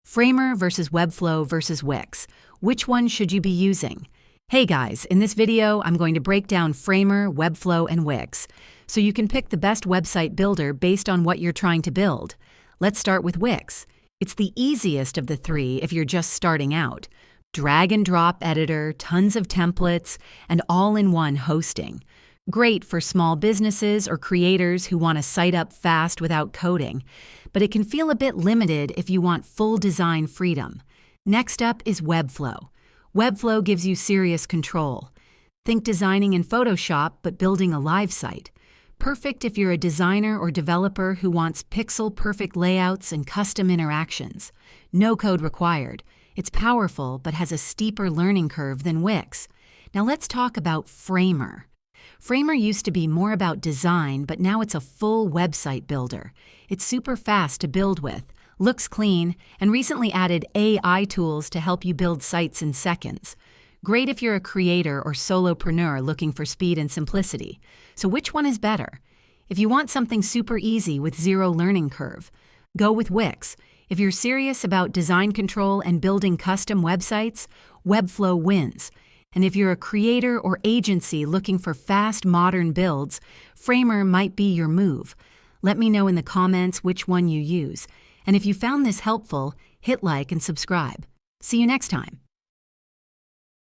Framer versus Webflow versus Wix. Which one should you be using? Hey guys, in this video, I'm going to break down Framer, Webflow, and Wix, so you can pick the best website builder based on what you're trying to build. Let's start with Wix. It's the easiest of the three if you're just starting out. Drag and drop editor, tons of templates, and all-in-one hosting. Great for small businesses or creators who want a site up fast without coding, but it can feel a bit limited if you want full design freedom. Next up is Webflow. Webflow gives you serious control. Think designing in Photoshop but building a live site. Perfect if you're a designer or developer who wants pixel-perfect layouts and custom interactions. No code required. It's powerful but has a steeper learning curve than Wix. Now let's talk about Framer. Framer used to be more about design, but now it's a full website builder. It's super fast to build with, looks clean, and recently added AI tools to help you build sites in seconds. Great if you're a creator or solopreneur looking for speed and simplicity. So which one is better? If you want something super easy with zero learning curve, go with Wix. If you're serious about design control and building custom websites, Webflow wins. And if you're a creator or agency looking for fast, modern builds, Framer might be your move. Let me know in the comments which one you use. And if you found this helpful, hit like and subscribe. See you next time.